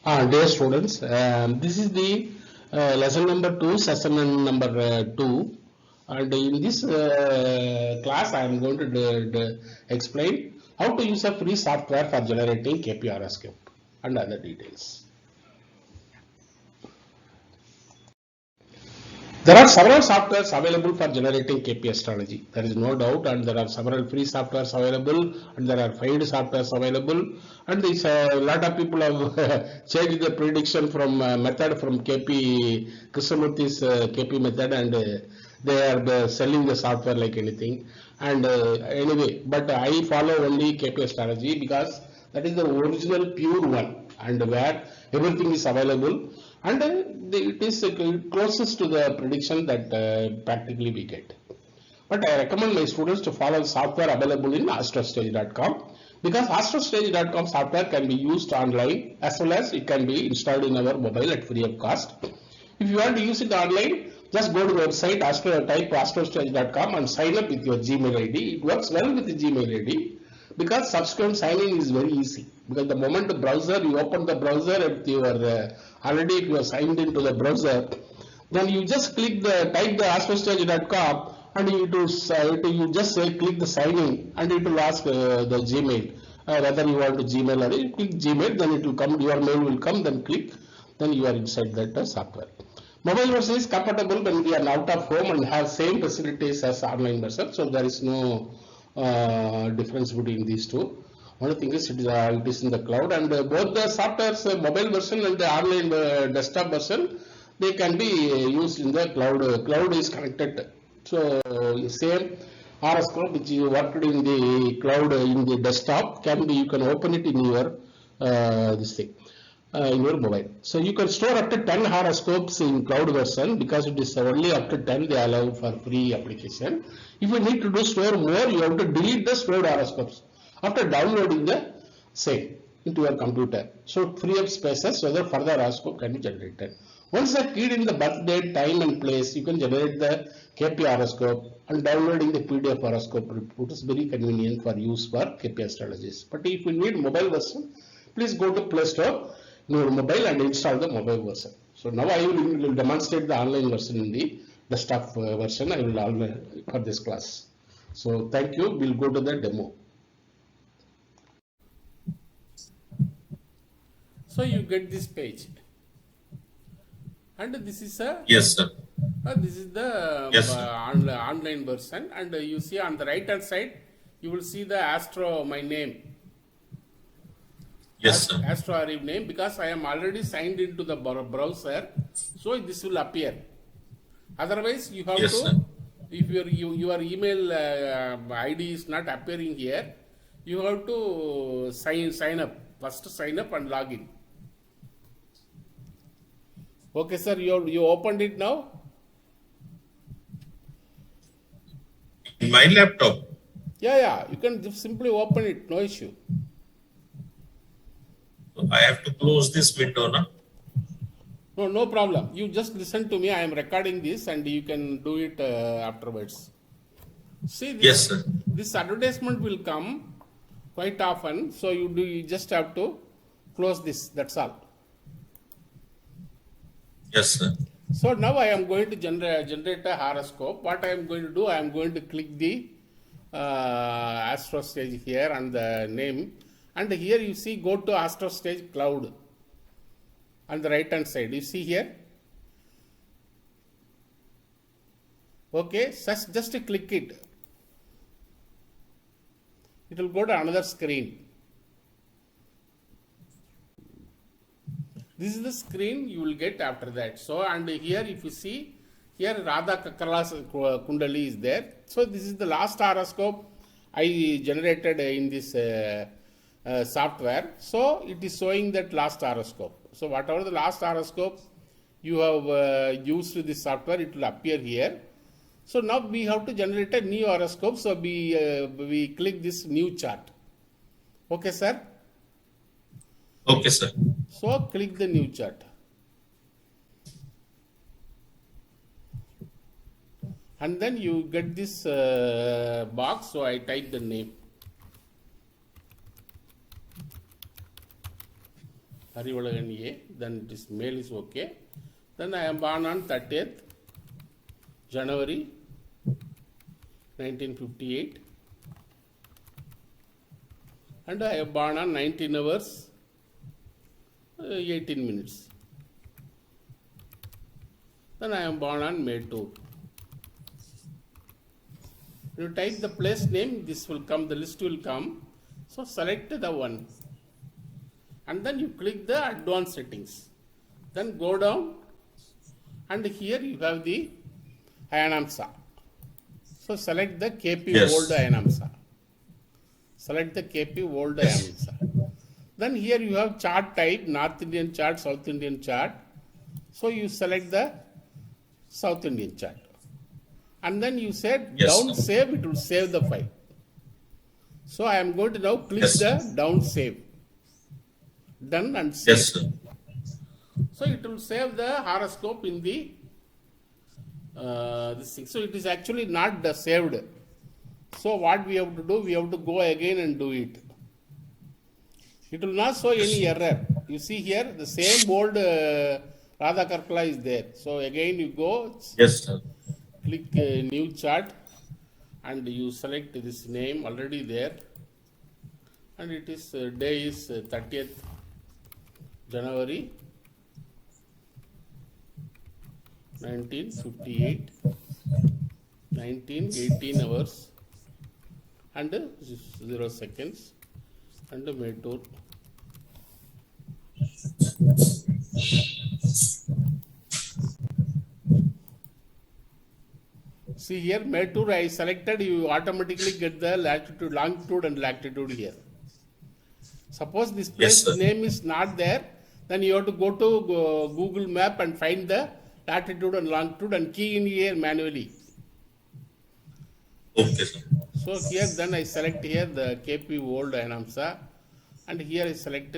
Dear students, this is the lesson number 2, session number 2, and in this class I am going to explain how to use a free software for generating KP Horoscope and other details. There are several softwares available for generating KP astrology. There is no doubt, and there are several free softwares available, and there are paid softwares available. And this a lot of people have changed the prediction from method from KP Krishnamurthy's KP method, and they are selling the software like anything. And anyway, but I follow only KP astrology because that is the original pure one, and where everything is available, and it is closest to the prediction that practically we get. But I recommend my students to follow software available in astrostage.com, because astrostage.com software can be used online as well as it can be installed in our mobile at free of cost. If you want to use it online, just go to the website, type astrostage.com and sign up with your Gmail ID. It works well with the Gmail ID because subsequent signing is very easy. Because the moment the browser, you open the browser and you are already if you are signed into the browser, then you just type the astrostage.com and you just click the sign in and it will ask the Gmail whether you want to Gmail or you click Gmail, then it will come, your mail will come, then click, then you are inside that software. Mobile version is compatible when we are out of home and have same facilities as online version, so there is no difference between these two. Only thing is it is in the cloud, and both the softwares, mobile version and the online desktop version, they can be used in the cloud. Cloud is connected, so same horoscope which you worked in the cloud in the desktop can be, you can open it in your this thing. In your mobile. So you can store up to 10 horoscopes in cloud version because it is only up to 10 they allow for free application. If you need to store more, you have to delete the stored horoscopes after downloading the same into your computer. So free up spaces so that further horoscope can be generated. Once you keyed in the birth date, time and place, you can generate the KP horoscope, and downloading the PDF horoscope report is very convenient for use for KP astrologists. But if you need mobile version, please go to Play Store in your mobile and install the mobile version. So now I will demonstrate the online version in the desktop version. I will for this class. So thank you. We'll go to the demo. So you get this page, and this is a Yes, sir. this is the Yes, sir. online version, and you see on the right hand side you will see the my name. Yes, sir. AstroAriv name, because I am already signed into the browser, so this will appear. Otherwise, you have Yes, to, sir. if your email ID is not appearing here, you have to sign up. First sign up and log in. Okay, sir, you opened it now? In my laptop. Yeah, you can just simply open it, no issue. I have to close this window now. No problem. You just listen to me. I am recording this and you can do it afterwards. See this? Yes, sir. This advertisement will come quite often. So you just have to close this. That's all. Yes, sir. So now I am going to generate a horoscope. What I am going to do, I am going to click the AstroStage here and the name. And here you see, go to AstroStage Cloud on the right hand side. You see here. Okay, just click it. It will go to another screen. This is the screen you will get after that. So, and here if you see, here Radha Kakala's Kundali is there. So, this is the last horoscope I generated in this software. So, it is showing that last horoscope. So, whatever the last horoscope you have used this software, it will appear here. So, now we have to generate a new horoscope. So, we click this new chart. Okay, sir? Okay, sir. So, click the new chart. And then you get this box. So, I type the name. Arivalagan A, then this male is okay. Then I am born on 30th January 1958 and I am born on 19 hours 18 minutes. Then I am born on May 2. You type the place name, this will come, the list will come. So select the one. And then you click the advanced settings. Then go down and here you have the Ayanamsa. So select the KP Old Ayanamsa. Select the KP Old Ayanamsa. Then here you have chart type, North Indian chart, South Indian chart. So you select the South Indian chart. And then you said down save, it will save the file. So I am going to now click the down save. Done and save. Yes, sir. So it will save the horoscope in the this thing. So it is actually not saved. So what we have to do, we have to go again and do it. It will not show any error. You see here, the same bold Radha Karpala is there. So again you go, Yes, sir. click new chart and you select this name already there. And it is day is 30th January 1958, 18 hours and 0 seconds and May 2. See here, May 2 I selected, you automatically get the latitude, longitude and latitude here. Suppose this place name is not there, then you have to go to Google Map and find the latitude and longitude and key in here manually. Okay, sir. So here then I select here the KP Old Ayanamsa and here I select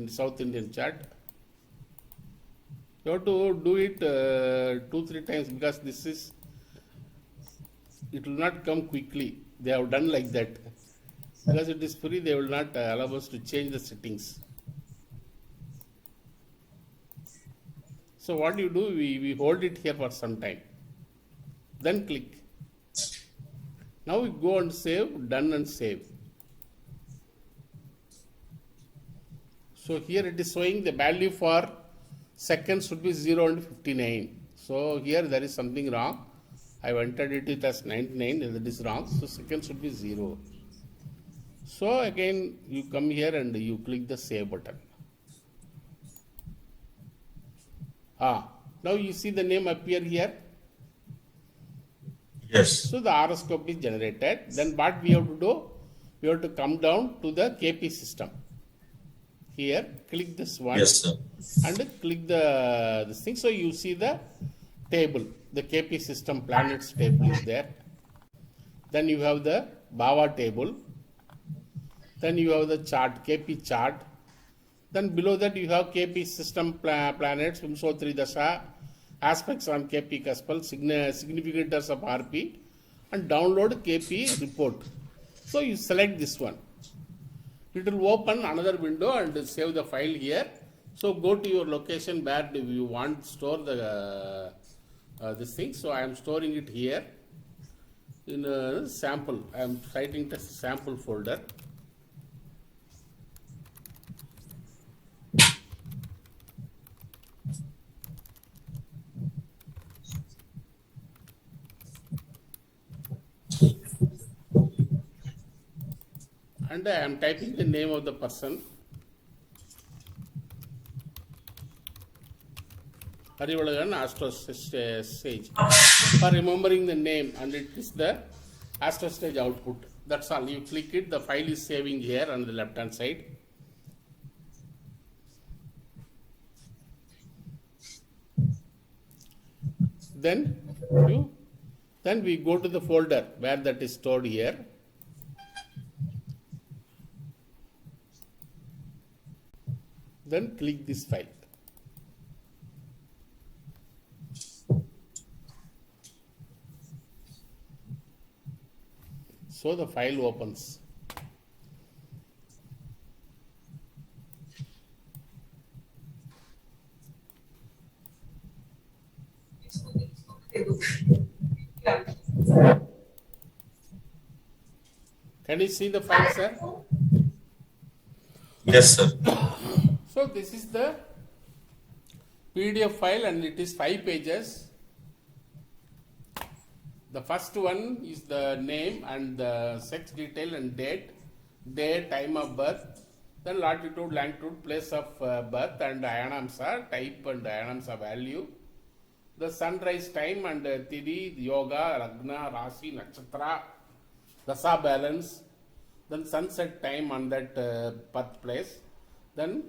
South Indian chart. You have to do it 2-3 times because this is, it will not come quickly. They have done like that. Because it is free, they will not allow us to change the settings. So what you do, we hold it here for some time. Then click. Now we go and save, done and save. So here it is showing the value for seconds should be 0 and 59. So here there is something wrong. I have entered it as 99, that is wrong. So seconds should be 0. So again you come here and you click the save button. Now you see the name appear here. Yes. So the horoscope is generated. Then what we have to do? We have to come down to the KP system. Here, click this one. Yes, sir. And click this thing. So you see the table. The KP system planets table is there. Then you have the Bhava table. Then you have the chart, KP chart. Then below that you have KP system planets, Vimsotri Dasha, aspects on KP Kaspal, significators of RP, and download KP report. So you select this one. It will open another window and save the file here. So go to your location where you want to store the this thing. So I am storing it here in a sample. I am citing the sample folder. And I am typing the name of the person. Arivalagan AstroStage. For remembering the name, and it is the AstroStage output. That's all. You click it, the file is saving here on the left hand side. Then we go to the folder where that is stored here. Then click this file. So the file opens. Can you see the file, sir? Yes, sir. So this is the PDF file and it is 5 pages. The first one is the name and the sex detail and date, day, time of birth, then latitude, longitude, place of birth and ayanamsa, type and ayanamsa value, the sunrise time and Tithi, Yoga, Ragna, Rasi, Nakshatra, Dasa balance, then sunset time on that birthplace, then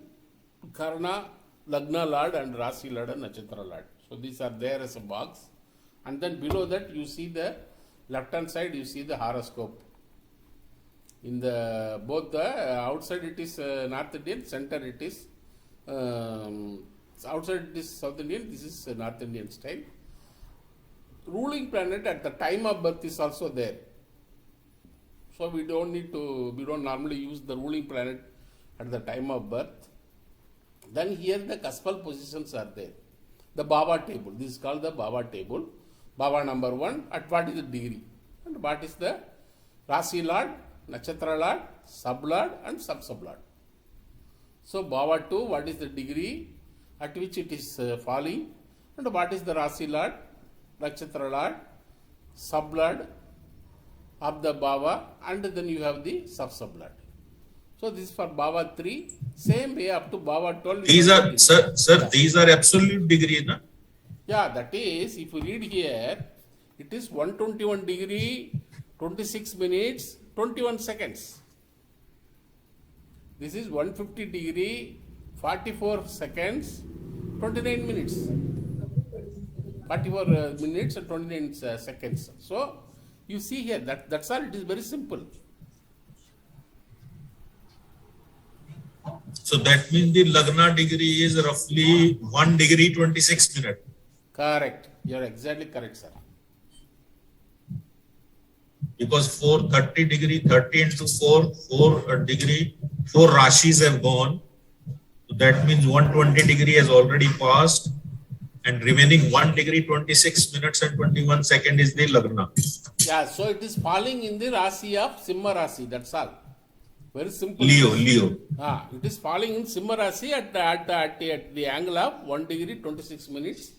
Karna, Lagna Lord and Rasi Lord and Nakshatra Lord. So these are there as a box. And then below that you see the left hand side, you see the horoscope. In the both the outside it is North Indian, center it is outside it is South Indian, this is North Indian style. Ruling planet at the time of birth is also there. So we don't normally use the ruling planet at the time of birth. Then here the cuspal positions are there. The Baba table, this is called the Baba table. Baba number 1, at what is the degree? And what is the Rasi Lord, Nakshatra Lord, Sub Lord and Sub Lord. So Baba 2, what is the degree at which it is falling? And what is the Rasi Lord, Nakshatra Lord, Sub Lord of the Baba, and then you have the Sub Lord. So this is for Baba 3, same way up to Baba 12. These are, sir, these are absolute degree, na? Yeah, that is, if you read here, it is 121 degree, 26 minutes, 21 seconds. This is 150 degree, 44 seconds, 29 minutes. 44 minutes and 29 seconds. So, you see here, that's all, it is very simple. So that means the Lagna degree is roughly 1 degree 26 minutes. Correct. You are exactly correct, sir. Because 430 degree, 30 into 4 degree, 4 Rashis have gone. So that means 120 degree has already passed. And remaining 1 degree 26 minutes and 21 seconds is the Lagna. Yeah, so it is falling in the Rasi of Simha Rasi, that's all. Very simple. Leo. It is falling in Simha Rasi at the angle of 1 degree 26 minutes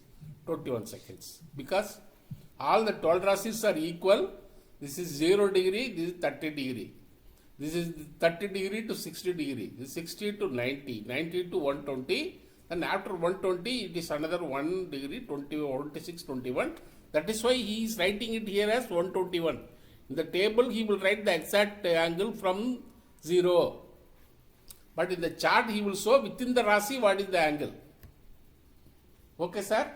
21 seconds. Because all the 12 Rasis are equal. This is 0 degree, this is 30 degree. This is 30 degree to 60 degree. This is 60 to 90, 90 to 120. And after 120, it is another 1 degree, 26, 21. That is why he is writing it here as 121. In the table, he will write the exact angle from 0. But in the chart, he will show within the Rasi what is the angle. Okay, sir?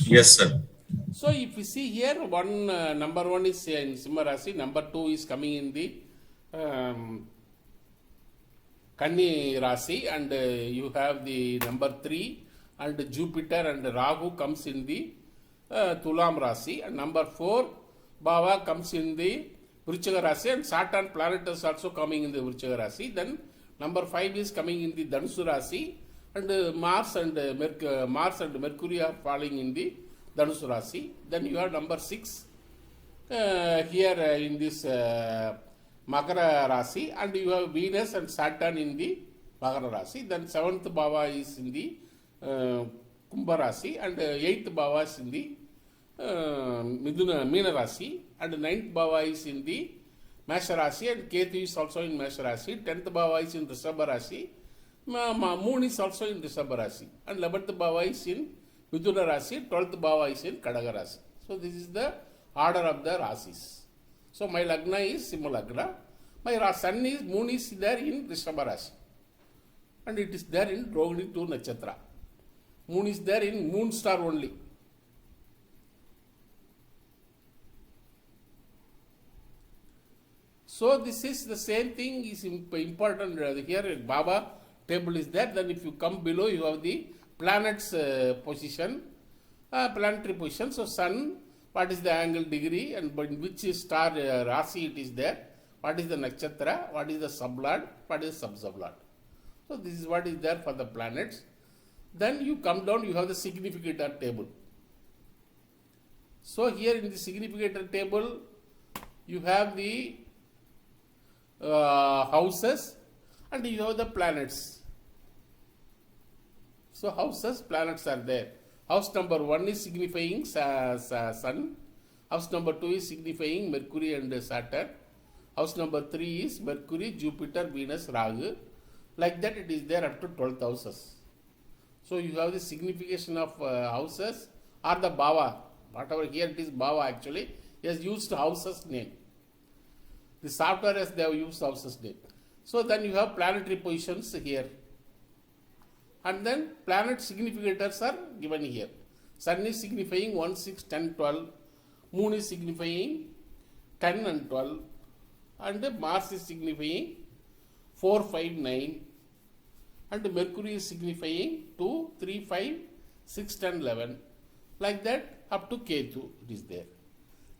Yes, sir. So if you see here, number 1 is in Simha Rasi, number 2 is coming in the Kanni Rasi, and you have the number 3, and Jupiter and Rahu comes in the Tulam Rasi, and number 4, Baba comes in the Vrichaga Rasi, and Saturn planet is also coming in the Vrichaga Rasi. Then number 5 is coming in the Dhanusu Rasi, and Mars and Mercury are falling in the Dhanusu Rasi. Then you have number 6 here in this Makara Rasi, and you have Venus and Saturn in the Makara Rasi. Then 7th Baba is in the Kumbha Rasi, and 8th Baba is in the Meena Rasi, and 9th Baba is in the Mesha Rasi, and Ketu is also in Mesha Rasi. 10th Baba is in Rishabha Rasi. Moon is also in Rishabha Rasi, and 11th Baba is in Mithuna Rasi, 12th Baba is in Kadaga Rasi. So this is the order of the Rasis. So my Lagna is Simha Lagna. My Sun is, Moon is there in Rishabha Rasi. And it is there in Rohini 2 Nakshatra. Moon is there in Moon star only. So this is the same thing is important here. Baba table is there. Then if you come below, you have the planets position, planetary position. So Sun, what is the angle degree, and in which star Rasi it is there. what is the nakshatra, what is the sublord, what is sub-sublord. So this is what is there for the planets. Then you come down, you have the significator table. So here in the significator table, you have the houses and you have the planets. So houses, planets are there. House number 1 is signifying Sun. House number 2 is signifying Mercury and Saturn. House number 3 is Mercury, Jupiter, Venus, Rahu. Like that it is there up to 12 houses. So you have the signification of houses or the Bhava. Whatever here it is Bhava actually. He has used houses name. The software as they have used houses name. So then you have planetary positions here. And then planet significators are given here. Sun is signifying 1, 6, 10, 12. Moon is signifying 10 and 12. And Mars is signifying 4, 5, 9. And Mercury is signifying 2, 3, 5, 6, 10, 11. Like that up to Ketu it is there.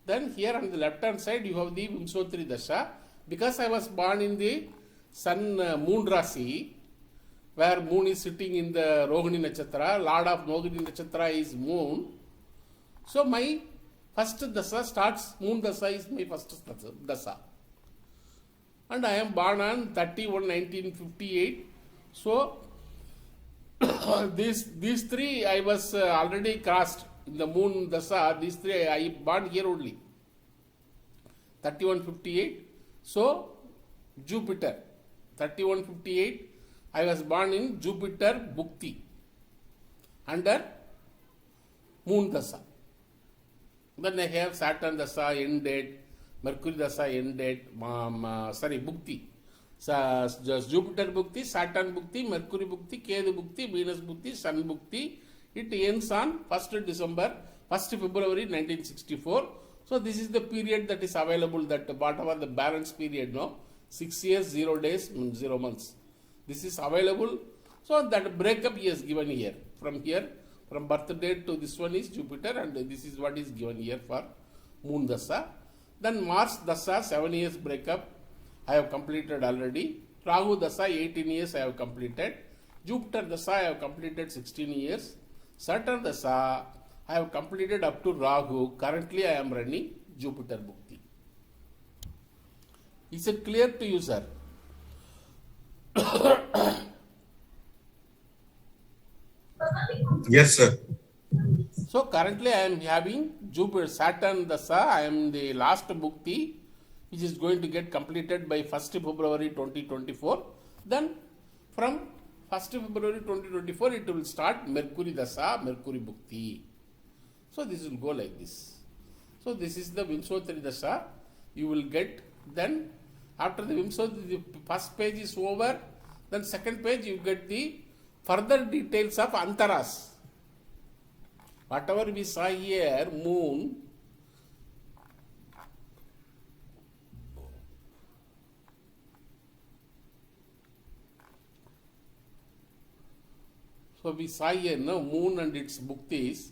Then here on the left hand side you have the Vimsotri Dasha. Because I was born in the Sun Moon Rasi, where Moon is sitting in the Rohini Nakshatra, Lord of Rohini Nakshatra is Moon. So my first Dasa starts, Moon Dasa is my first Dasa. And I am born on 31/1958. So these three I was already crossed in the Moon Dasa. These three I born here only. 31/58. So Jupiter 31/58. I was born in Jupiter Bhukti under Moon Dasa. Then I have Saturn Dasa end date, Mercury Dasa end date, Bhukti. So, just Jupiter Bhukti, Saturn Bhukti, Mercury Bhukti, Ketu Bhukti, Venus Bhukti, Sun Bhukti. It ends on 1st December, 1st February 1964. So this is the period that is available, that whatever the balance period, 6 years, 0 days, 0 months. This is available. So that breakup he has given here. From birth date to this one is Jupiter, and this is what is given here for Moon Dasa. Then Mars Dasa, 7 years breakup, I have completed already. Rahu Dasa, 18 years I have completed. Jupiter Dasa, I have completed 16 years. Saturn Dasa, I have completed up to Rahu. Currently I am running Jupiter Bhukti. Is it clear to you, sir? Yes, sir. So currently I am having Jupiter, Saturn Dasa. I am the last Bhukti, which is going to get completed by 1st February 2024. Then from 1st February 2024 it will start Mercury Dasa, Mercury Bhukti. So this will go like this. So this is the Vimsotri Dasa. You will get, then after the Vimsotri, the first page is over. Then second page you get the further details of Antaras. Whatever we saw here, Moon, so we saw here Moon and its Bhuktis.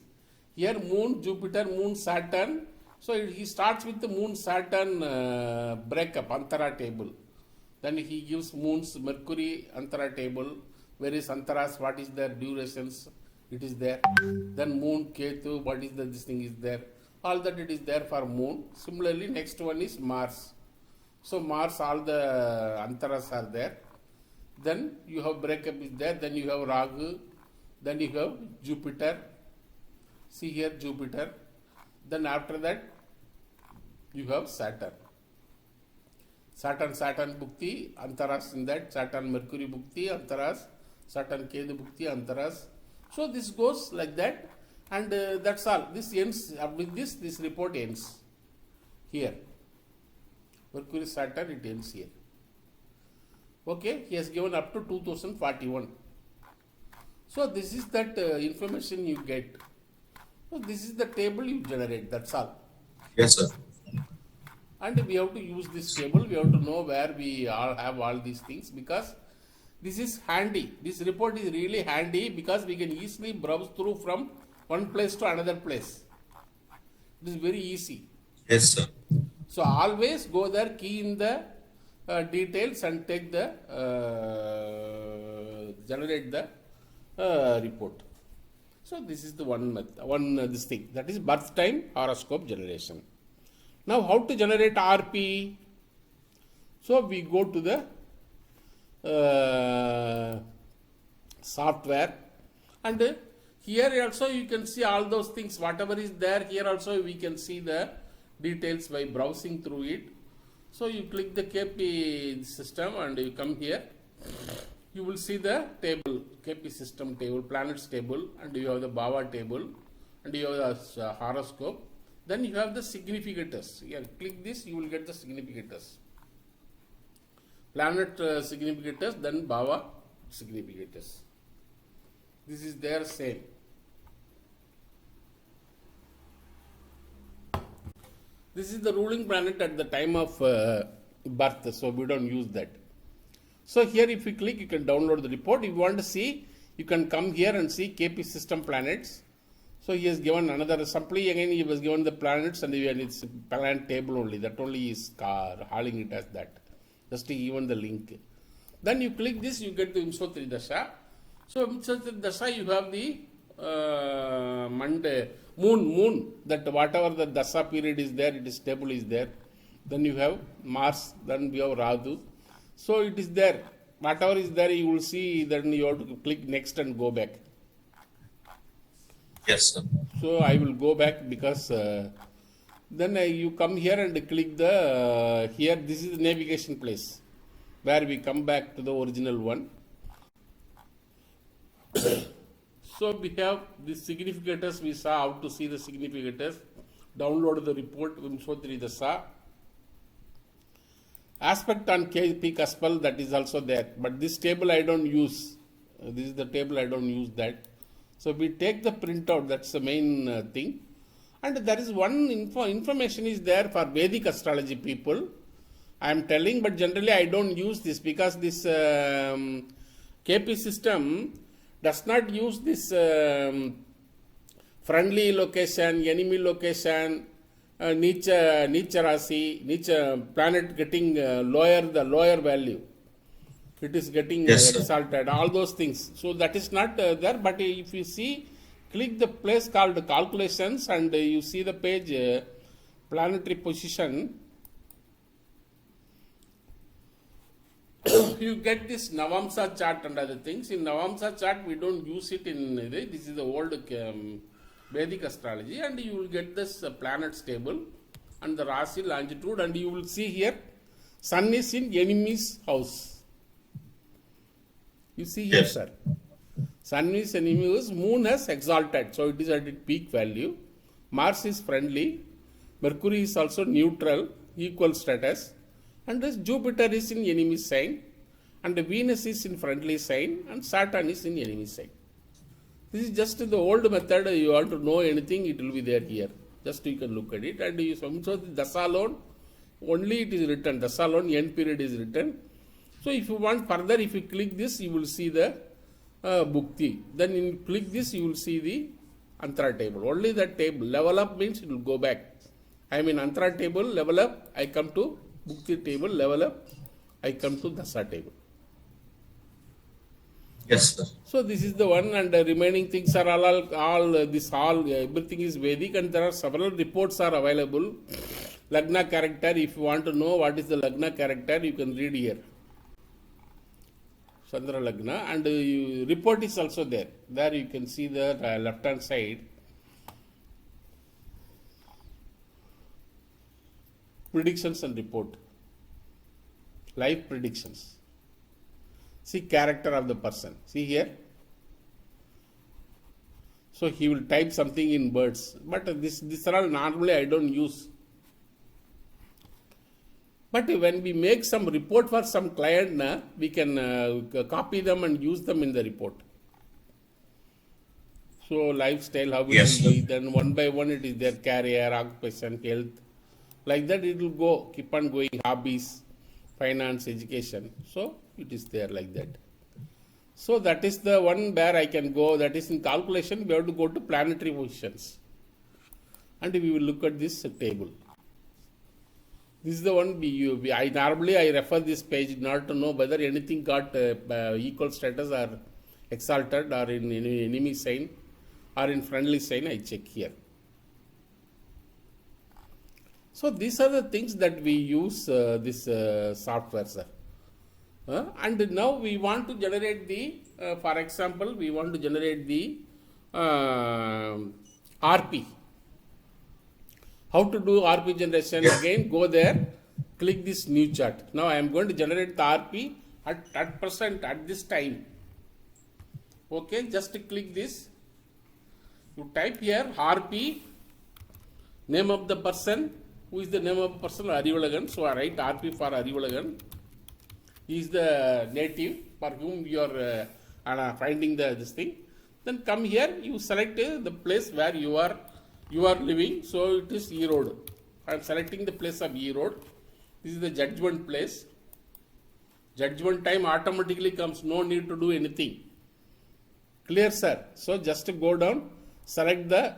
Here Moon, Jupiter, Moon, Saturn. So he starts with the Moon, Saturn breakup, Antara table. Then he gives Moon's Mercury Antara table. Where is Antaras? What is their durations? It is there. Then Moon, Ketu, what is this thing is there. All that it is there for Moon. Similarly, next one is Mars. So Mars, all the Antaras are there. Then you have breakup is there. Then you have Rahu. Then you have Jupiter. See here Jupiter. Then after that you have Saturn. Saturn Bhukti, Antaras in that. Saturn Mercury Bhukti, Antaras. Saturn Ketu Bhukti, Antaras. So this goes like that, and that's all. This ends with this report ends here. Mercury Saturn, it ends here. Okay, he has given up to 2041. So this is that information you get. So this is the table you generate, that's all. Yes, sir. And we have to use this table, we have to know where we all have all these things, because this is handy. This report is really handy because we can easily browse through from one place to another place. It is very easy. Yes, sir. So always go there, key in the details and take the generate the report. So this is the one method, this thing, that is birth time horoscope generation. Now how to generate RP? So we go to the software, and here also you can see all those things, whatever is there. Here also we can see the details by browsing through it. So you click the KP system and you come here, you will see the table, KP system table, planets table, and you have the Bhava table, and you have the horoscope. Then you have the significators. Here, click this, you will get the significators. Planet significators, then Bhava significators. This is their same. This is the ruling planet at the time of birth, so we don't use that. So here if you click, you can download the report. If you want to see, you can come here and see KP system planets. So he has given another, simply again he was given the planets and it's planet table only, that only is hauling it as that. Just given the link. Then you click this, you get the Vimsotri Dasha. So Vimsotri Dasha, you have the Monday, moon, that whatever the Dasha period is there, it is table is there. Then you have Mars, then we have Radu. So it is there. Whatever is there, you will see, then you have to click next and go back. Yes, sir. So I will go back because then you come here and click the, here this is the navigation place where we come back to the original one. So we have the significators, we saw how to see the significators, download the report, Vimsotri Dasa. Aspect on KP Kaspal, that is also there, but this table I don't use. This is the table, I don't use that. So we take the printout, that's the main thing. And there is one information is there for Vedic astrology people. I am telling, but generally I don't use this because this KP system does not use this friendly location, enemy location, Nietzsche Rasi, Nietzsche planet getting the lower value. It is getting exalted, all those things. So that is not there, but if you see, click the place called calculations and you see the page planetary position. You get this Navamsa chart and other things. In Navamsa chart, we don't use it in this is the old Vedic astrology, and you will get this planets table and the Rasi longitude, and you will see here Sun is in enemy's house. You see here, yes, sir. Sun is enemy's, Moon has exalted, so it is at its peak value. Mars is friendly, Mercury is also neutral, equal status, and this Jupiter is in enemy sign, and Venus is in friendly sign, and Saturn is in enemy sign. This is just the old method. You want to know anything, it will be there here. Just you can look at it, and you so the Dasa alone, only it is written, Dasa alone, end period is written. So if you want further, if you click this, you will see the Bhukti. Then you click this, you will see the Antara table. Only that table. Level up means it will go back. I mean Antara table, level up, I come to Bhukti table, level up, I come to Dasa table. Yes, sir. So this is the one, and the remaining things are everything is Vedic, and there are several reports are available. Lagna character, if you want to know what is the Lagna character, you can read here. Chandra Lagna, and report is also there. There you can see the left hand side. Predictions and report. Life predictions. See character of the person. See here. So he will type something in words. But this are all normally I don't use. But when we make some report for some client, we can copy them and use them in the report. So lifestyle, how it yes, will be, then one by one it is their career, occupation, health. Like that it will go, keep on going, hobbies, finance, education. So it is there like that. So that is the one where I can go, that is in calculation, we have to go to planetary positions. And we will look at this table. This is the one I normally I refer this page not to know whether anything got equal status or exalted or in enemy sign or in friendly sign. I check here. So these are the things that we use this software, sir. And now we want to generate the, for example, we want to generate the RP. How to do RP generation? Again, go there, click this new chart. Now I am going to generate the RP at present, at this time. Okay, just click this. You type here RP, name of the person. Who is the name of the person? Arivalagan. So I write RP for Arivalagan. He is the native for whom you are finding this thing. Then come here, you select the place where you are living. So it is E Road. I am selecting the place of E Road. This is the judgment place. Judgment time automatically comes. No need to do anything. Clear, sir? So just go down, select the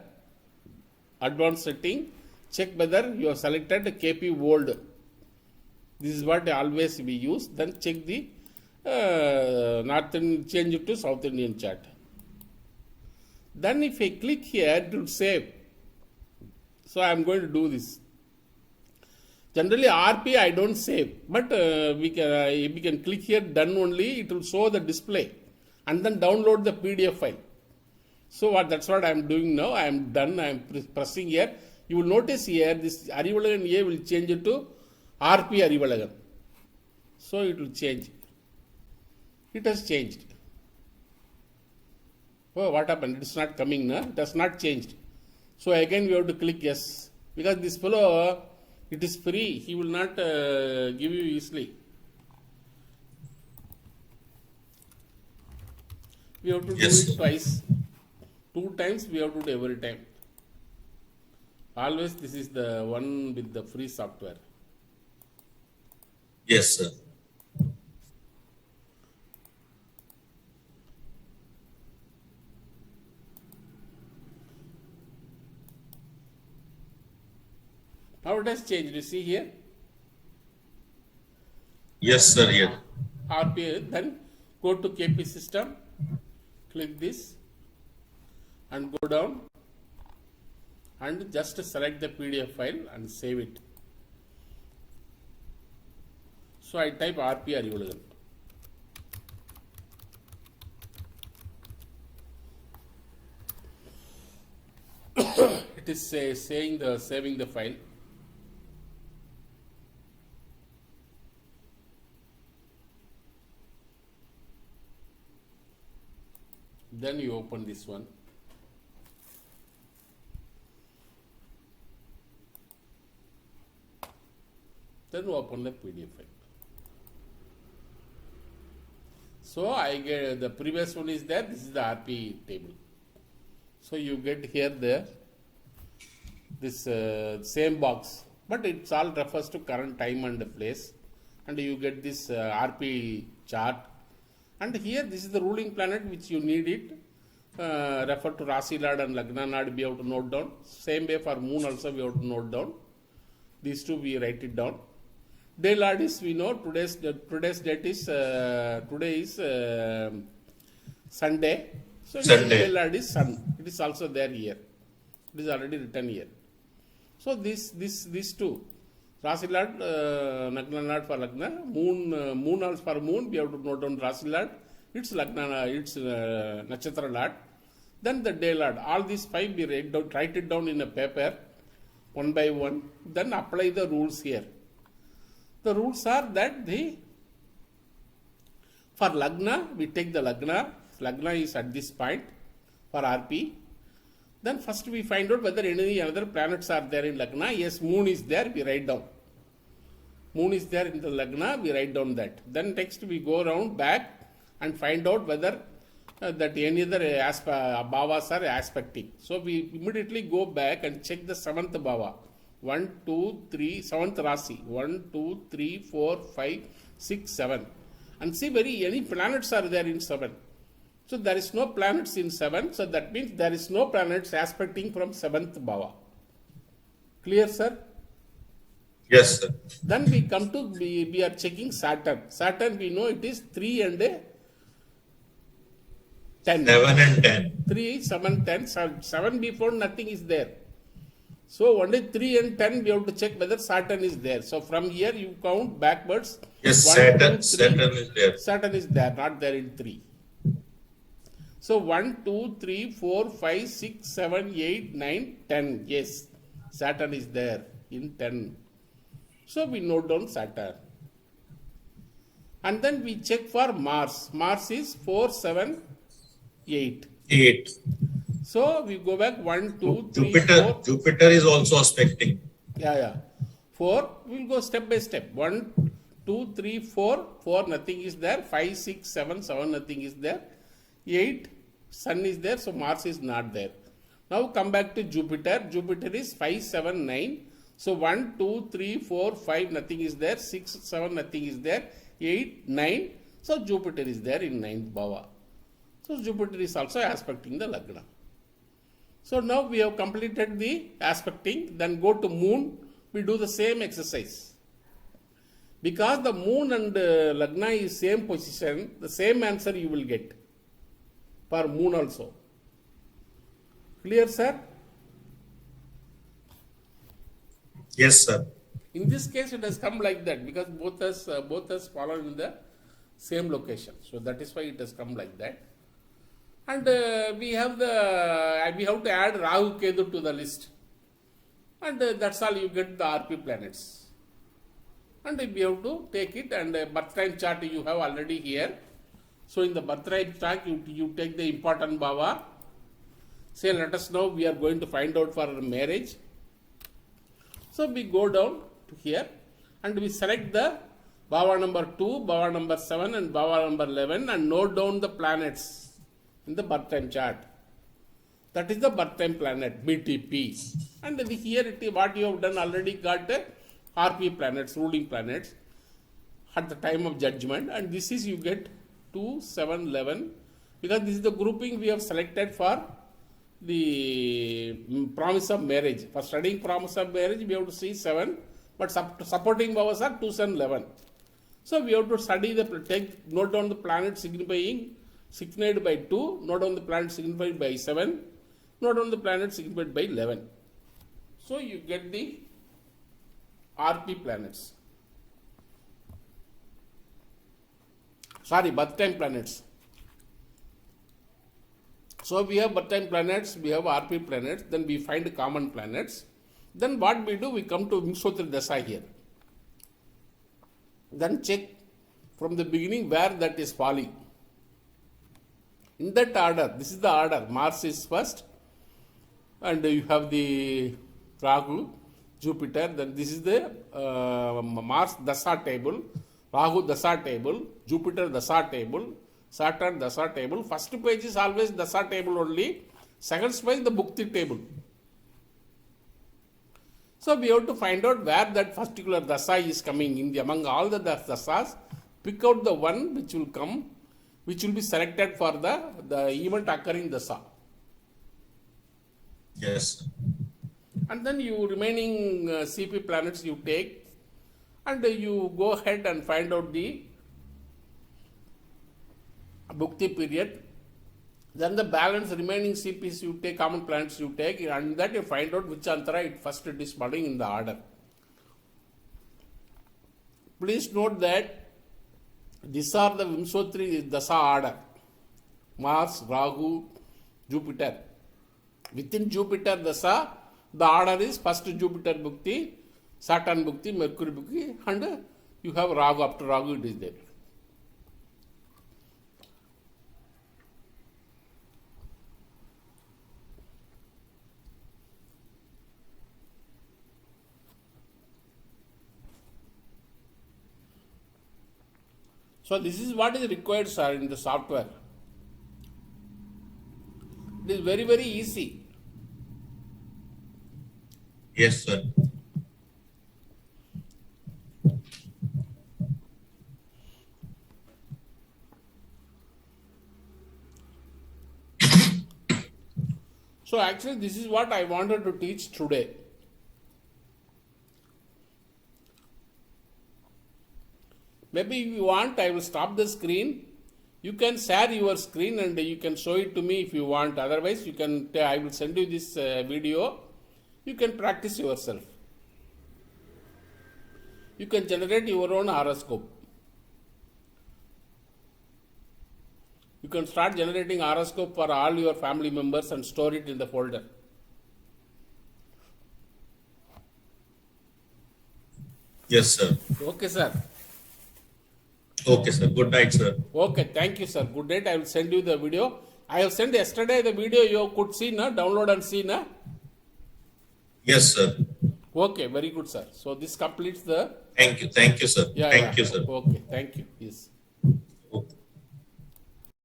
advanced setting. Check whether you have selected KP World. This is what always we use. Then check the Northern, change it to South Indian chart. Then if I click here, it will save. So I am going to do this. Generally RP I don't save, but we can click here, done only. It will show the display and then download the PDF file. So that's what I am doing now. I am done. I am pressing here. You will notice here this Arivalagan A will change it to RP Arivalagan. So it will change. It has changed. Oh, what happened? It is not coming now. It has not changed. So again we have to click yes. Because this fellow, it is free. He will not give you easily. We have to do it twice. 2 times we have to do every time. Always this is the one with the free software. Yes, sir. Now it has changed. You see here? Yes, sir. Yes. RPA. Then go to KP system. Click this and go down and just select the PDF file and save it. So I type RP Arivalagan. It is saying the saving the file. Then you open this one. Then open the PDF file. So I get the previous one is there. This is the RP table. So you get here this same box, but it's all refers to current time and place, and you get this RP chart. And here this is the ruling planet which you need it. Refer to Rasi Lord and Lagna Lord we have to note down. Same way for moon also we have to note down. These two we write it down. Day Lord is we know today's date is today is Sunday. So Day Lord is Sun. It is also there here. It is already written here. So these two. Rasi Lord, Lagna Lord for Lagna, moon also for moon, we have to note down Rasi Lord, it's Lagna, it's Nakshatra Lord, then the day Lord. All these 5 we write it down in a paper, one by one, then apply the rules here. The rules are that for Lagna, we take the Lagna is at this point for RP. Then first we find out whether any other planets are there in Lagna. Yes, moon is there, we write down. Moon is there in the Lagna, we write down that. Then next we go around back and find out whether that any other bhavas are aspecting. So we immediately go back and check the 7th bhava. 1, 2, 3, 7th Rasi. 1, 2, 3, 4, 5, 6, 7. And see whether any planets are there in 7. So there is no planets in 7. So that means there is no planets aspecting from 7th bhava. Clear, sir? Yes, sir. Then we come to, we are checking Saturn. Saturn, we know it is 3 and 10. 7 and 10. 3, 7, 10. 7 before nothing is there. So only 3 and 10 we have to check whether Saturn is there. So from here you count backwards. Yes, 1, Saturn, 2, 3. Saturn is there. Saturn is there, not there in 3. So 1, 2, 3, 4, 5, 6, 7, 8, 9, 10. Yes, Saturn is there in 10. So we note down Saturn. And then we check for Mars. Mars is 4, 7, 8. 8. So we go back 1, 2, 3, Jupiter, 4. Jupiter is also aspecting. Yeah. 4, we'll go step by step. 1, 2, 3, 4. 4, nothing is there. 5, 6, 7, 7, nothing is there. 8, Sun is there, so Mars is not there. Now come back to Jupiter. Jupiter is 5, 7, 9. So 1, 2, 3, 4, 5, nothing is there. 6, 7, nothing is there. 8, 9. So Jupiter is there in 9th bhava. So Jupiter is also aspecting the Lagna. So now we have completed the aspecting. Then go to Moon. We do the same exercise. Because the Moon and Lagna is same position, the same answer you will get. For Moon also. Clear, sir? Yes, sir. In this case, it has come like that because both us follow in the same location. So that is why it has come like that. And we have to add Rahu Ketu to the list. And that's all, you get the RP planets. And we have to take it, and birth time chart you have already here. So in the birth time chart, you take the important bhava. Say, let us know we are going to find out for marriage. So we go down to here and we select the bhava number 2, bhava number 7 and bhava number 11 and note down the planets in the birth time chart. That is the birth time planet, BTP. And here what you have done already got RP planets, ruling planets at the time of judgment, and this is you get 2, 7, 11, because this is the grouping we have selected for the promise of marriage. For studying promise of marriage, we have to see 7, but supporting bhavas are 2, 7, 11. So we have to study note down the planet signified by 2, note down the planet signified by 7, note down the planet signified by 11. So you get the RP planets. Sorry, birth time planets. So we have birth time planets, we have RP planets, then we find common planets. Then what we do, we come to Vimsotri Dasa here. Then check from the beginning where that is falling. In that order, this is the order. Mars is first, and you have the Rahu, Jupiter, then this is the Mars Dasa table, Rahu Dasa table, Jupiter Dasa table, Saturn Dasa table. First page is always Dasa table only, second page the Bhukti table. So we have to find out where that particular Dasa is coming in among all the Dasas, pick out the one which will come, which will be selected for the event occurring Dasa. Yes. And then you remaining CP planets you take, and you go ahead and find out the Bhukti period. Then the balance remaining CPs you take, common planets you take, and that you find out which antara it is falling in the order. Please note that these are the Vimsotri Dasa order. Mars, Rahu, Jupiter. Within Jupiter Dasa, the order is first Jupiter Bhukti, Saturn Bhukti, Mercury Bhukti, and you have Rahu. After Rahu it is there. So this is what is required, sir, in the software. It is very, very easy. Yes, sir. So actually this is what I wanted to teach today. Maybe if you want, I will stop the screen. You can share your screen and you can show it to me if you want. Otherwise, you can. I will send you this video. You can practice yourself. You can generate your own horoscope. You can start generating horoscope for all your family members and store it in the folder. Yes, sir. Okay, sir. Okay, sir. Good night, sir. Okay, thank you, sir. Good night. I will send you the video. I have sent yesterday the video you could see, na? Download and see, na? Yes, sir. Okay, very good, sir. So this completes the. Thank you. Thank you, sir. Yeah, Thank you, sir. Okay, thank you. Yes.